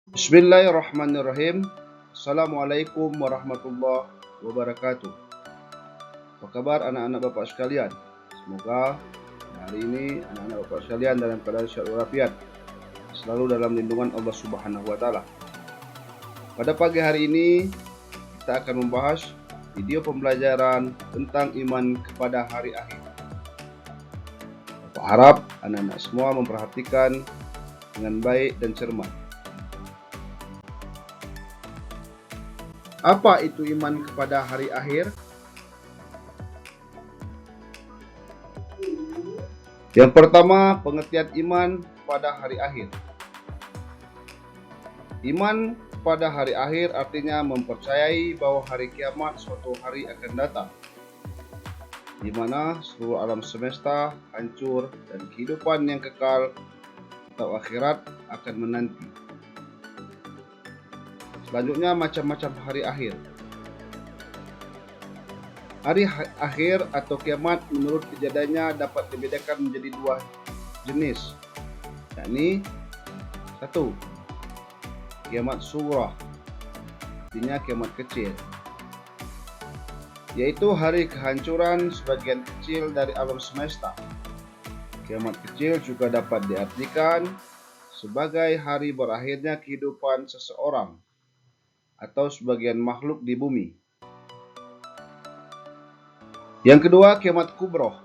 Bismillahirrahmanirrahim. Assalamualaikum warahmatullahi wabarakatuh. Apa kabar anak-anak bapak sekalian? Semoga hari ini anak-anak bapak sekalian dalam keadaan sehat walafiat, selalu dalam lindungan Allah Subhanahu wa taala. Pada pagi hari ini kita akan membahas video pembelajaran tentang iman kepada hari akhir. Bapak harap anak-anak semua memperhatikan dengan baik dan cermat. Apa itu iman kepada hari akhir? Yang pertama, pengertian iman pada hari akhir. Iman pada hari akhir artinya mempercayai bahwa hari kiamat suatu hari akan datang, di mana seluruh alam semesta hancur dan kehidupan yang kekal atau akhirat akan menanti. Selanjutnya, macam-macam hari akhir. Hari akhir atau kiamat menurut kejadiannya dapat dibedakan menjadi dua jenis, yakni satu, kiamat surah, artinya kiamat kecil, yaitu hari kehancuran sebagian kecil dari alam semesta. Kiamat kecil juga dapat diartikan sebagai hari berakhirnya kehidupan seseorang atau sebagian makhluk di bumi. Yang kedua, kiamat kubroh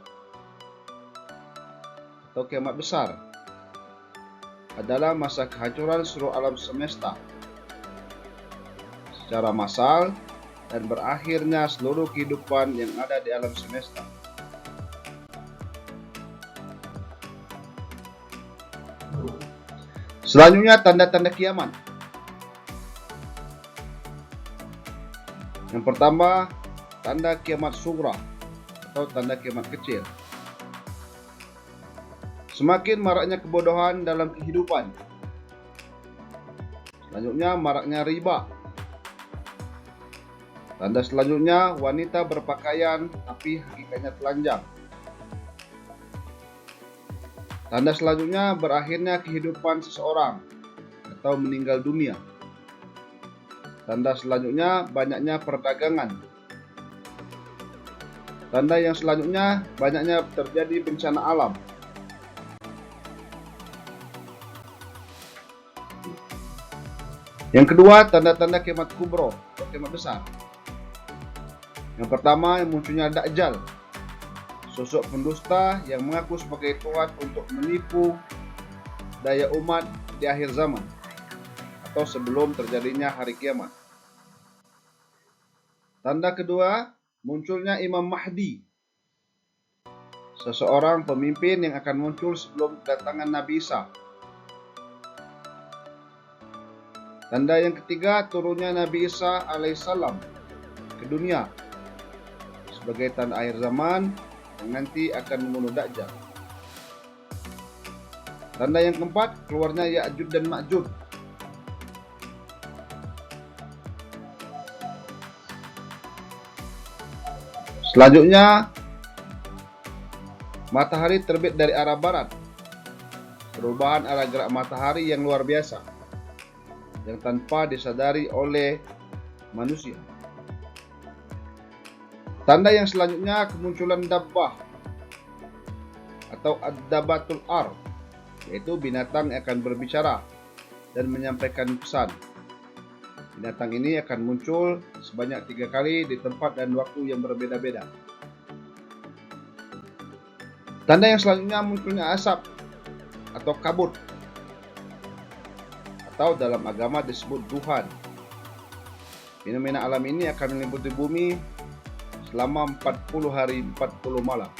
atau kiamat besar adalah masa kehancuran seluruh alam semesta secara massal dan berakhirnya seluruh kehidupan yang ada di alam semesta. Selanjutnya, tanda-tanda kiamat. Yang pertama, tanda kiamat sughra atau tanda kiamat kecil. Semakin maraknya kebodohan dalam kehidupan. Selanjutnya, maraknya riba. Tanda selanjutnya, wanita berpakaian tapi hakikatnya telanjang. Tanda selanjutnya, berakhirnya kehidupan seseorang atau meninggal dunia. Tanda selanjutnya, banyaknya perdagangan. Tanda yang selanjutnya, banyaknya terjadi bencana alam. Yang kedua, tanda-tanda kiamat kubro atau kiamat besar. Yang pertama, yang munculnya Dajjal, sosok pendusta yang mengaku sebagai Tuhan untuk menipu daya umat di akhir zaman atau sebelum terjadinya hari kiamat. Tanda kedua, munculnya Imam Mahdi, seseorang pemimpin yang akan muncul sebelum kedatangan Nabi Isa. Tanda yang ketiga, turunnya Nabi Isa alaihissalam ke dunia sebagai tanda akhir zaman yang nanti akan membunuh Dajjal. Tanda yang keempat, keluarnya Ya'juj dan Ma'juj. Selanjutnya, matahari terbit dari arah barat. Perubahan arah gerak matahari yang luar biasa yang tanpa disadari oleh manusia. Tanda yang selanjutnya, kemunculan dabbah atau ad-dabbatul ar, yaitu binatang yang akan berbicara dan menyampaikan pesan. Binatang ini akan muncul sebanyak 3 kali di tempat dan waktu yang berbeda-beda. Tanda yang selanjutnya, munculnya asap atau kabut, atau dalam agama disebut duhan. Fenomena alam ini akan meliputi bumi selama 40 hari 40 malam.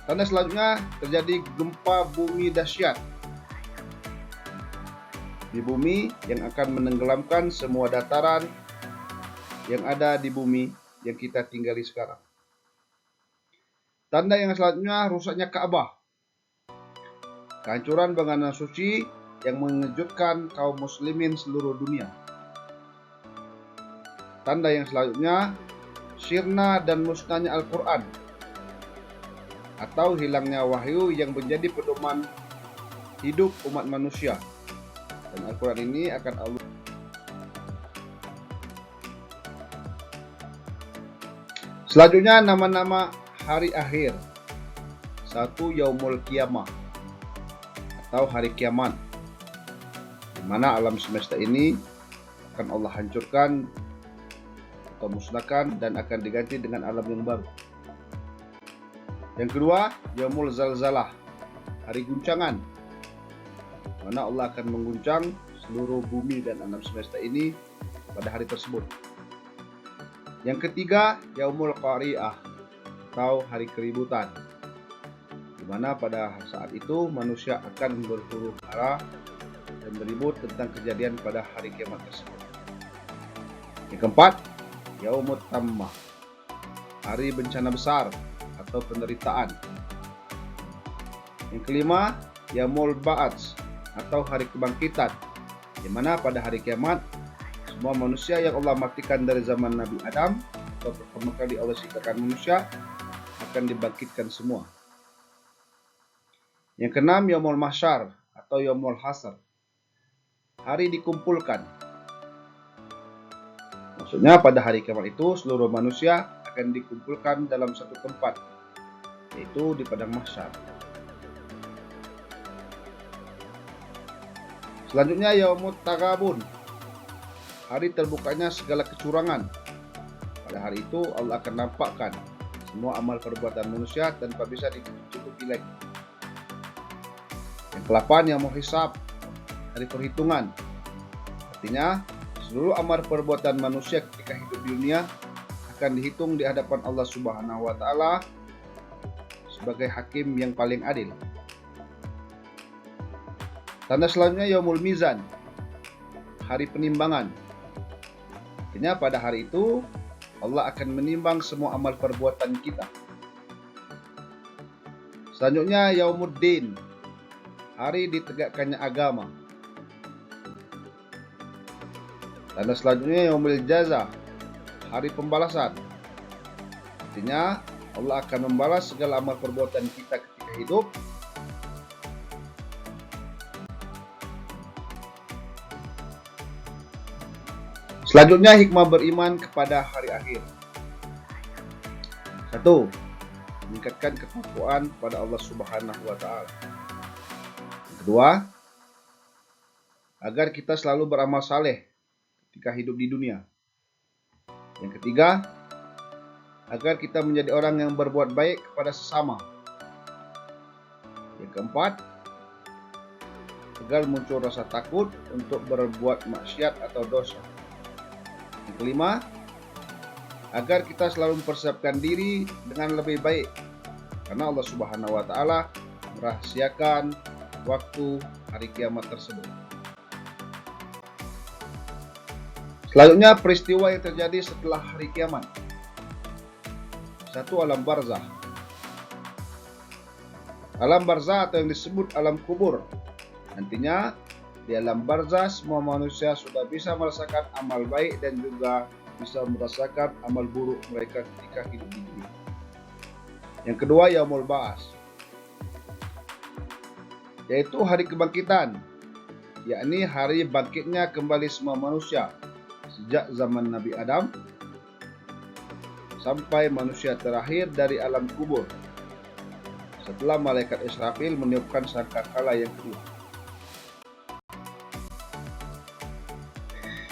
Tanda selanjutnya, terjadi gempa bumi dahsyat di bumi yang akan menenggelamkan semua dataran yang ada di bumi yang kita tinggali sekarang. Tanda yang selanjutnya, rusaknya Ka'bah, kehancuran bangunan suci yang mengejutkan kaum muslimin seluruh dunia. Tanda yang selanjutnya, sirna dan musnahnya Al-Quran atau hilangnya wahyu yang menjadi pedoman hidup umat manusia. Dan Al-Quran ini akan Allah. Selanjutnya nama-nama hari akhir. 1. Yaumul Qiyamah atau hari kiamat, di mana alam semesta ini akan Allah hancurkan atau musnahkan dan akan diganti dengan alam yang baru. Yang kedua, Yaumul Zalzalah, hari guncangan, di mana Allah akan mengguncang seluruh bumi dan alam semesta ini pada hari tersebut. Yang ketiga, Yaumul Qari'ah atau hari keributan, di mana pada saat itu manusia akan berhuru-hara dan beribut tentang kejadian pada hari kiamat tersebut. Yang keempat, Yaumut Tammah, hari bencana besar atau penderitaan. Yang kelima, Yaumul Ba'ats atau hari kebangkitan, di mana pada hari kiamat semua manusia yang Allah matikan dari zaman Nabi Adam atau pertama kali Allah ciptakan manusia akan dibangkitkan semua. Yang keenam, Yaumul Mahsyar atau Yaumul Hasr, hari dikumpulkan. Maksudnya pada hari kiamat itu seluruh manusia akan dikumpulkan dalam satu tempat, yaitu di padang mahsyar. Selanjutnya, Yaumut Taghabun, hari terbukanya segala kecurangan. Pada hari itu Allah akan nampakkan semua amal perbuatan manusia tanpa bisa ditutupi lagi. Yang ke-8, Yaumul Hisab, hari perhitungan. Artinya seluruh amal perbuatan manusia ketika hidup di dunia akan dihitung di hadapan Allah Subhanahu wa Ta'ala sebagai hakim yang paling adil. Tanda selanjutnya, Yaumul Mizan, hari penimbangan. Artinya pada hari itu Allah akan menimbang semua amal perbuatan kita. Selanjutnya, Yaumuddin, hari ditegakkannya agama. Tanda selanjutnya, Yaumul Jaza, hari pembalasan. Artinya Allah akan membalas segala amal perbuatan kita ketika hidup. Selanjutnya, hikmah beriman kepada hari akhir. 1. Meningkatkan ketakwaan pada Allah Subhanahu wa Ta'ala. Yang kedua, agar kita selalu beramal saleh ketika hidup di dunia. Yang ketiga, agar kita menjadi orang yang berbuat baik kepada sesama. Yang keempat, agar muncul rasa takut untuk berbuat maksiat atau dosa. Yang kelima, agar kita selalu mempersiapkan diri dengan lebih baik, karena Allah Subhanahu wa Ta'ala merahasiakan waktu hari kiamat tersebut. Selanjutnya, peristiwa yang terjadi setelah hari kiamat. 1. Alam barzah. Alam barzah atau yang disebut alam kubur. Nantinya di alam barzah semua manusia sudah bisa merasakan amal baik dan juga bisa merasakan amal buruk mereka ketika hidup di dunia. Yang kedua, Yaumul Ba'ats, yaitu hari kebangkitan, yakni hari bangkitnya kembali semua manusia sejak zaman Nabi Adam sampai manusia terakhir dari alam kubur setelah malaikat Israfil meniupkan sangkakala yang kedua.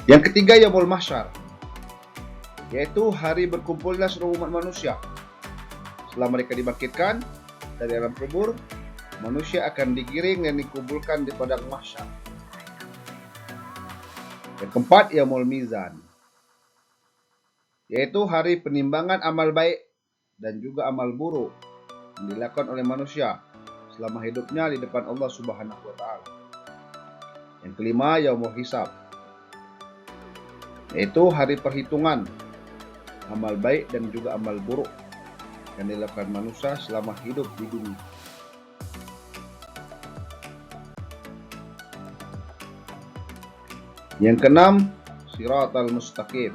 Yang ketiga, Yaumul Mahsyar, yaitu hari berkumpulnya seluruh umat manusia. Setelah mereka dibangkitkan dari alam kubur, manusia akan digiring dan dikumpulkan di padang mahsyar. Yang keempat, Yaumul Mizan, yaitu hari penimbangan amal baik dan juga amal buruk yang dilakukan oleh manusia selama hidupnya di depan Allah Subhanahu wa Ta'ala. Yang kelima, Yaumul Hisab, yaitu hari perhitungan amal baik dan juga amal buruk yang dilakukan manusia selama hidup di dunia. Yang keenam, Siratal Mustaqim,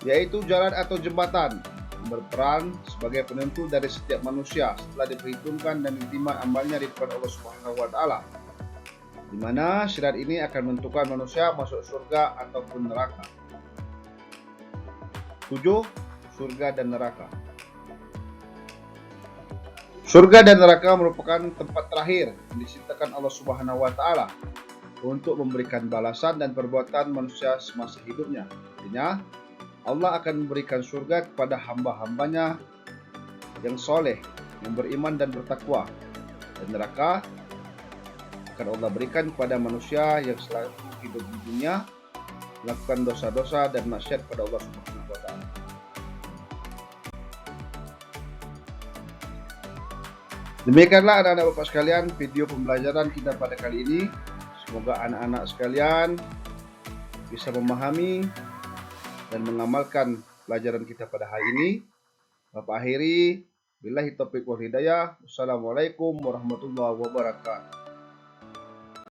yaitu jalan atau jembatan yang berperan sebagai penentu dari setiap manusia setelah diperhitungkan dan diterima amalnya di depan Allah Subhanahu wa Ta'ala. di mana syirat ini akan menentukan manusia masuk surga ataupun neraka. 7. Surga dan neraka. Surga dan neraka merupakan tempat terakhir yang diciptakan Allah Subhanahu wa taala untuk memberikan balasan dan perbuatan manusia semasa hidupnya. Artinya, Allah akan memberikan surga kepada hamba-hambanya yang soleh, yang beriman dan bertakwa. Dan neraka akan Allah berikan kepada manusia yang selama hidup di dunia melakukan dosa-dosa dan maksiat pada Allah Subhanahu wa taala. Demikianlah anak-anak Bapak sekalian video pembelajaran kita pada kali ini. Semoga anak-anak sekalian bisa memahami dan mengamalkan pelajaran kita pada hari ini. Bapak akhiri, billahi taufiq wal hidayah. Wassalamualaikum warahmatullahi wabarakatuh.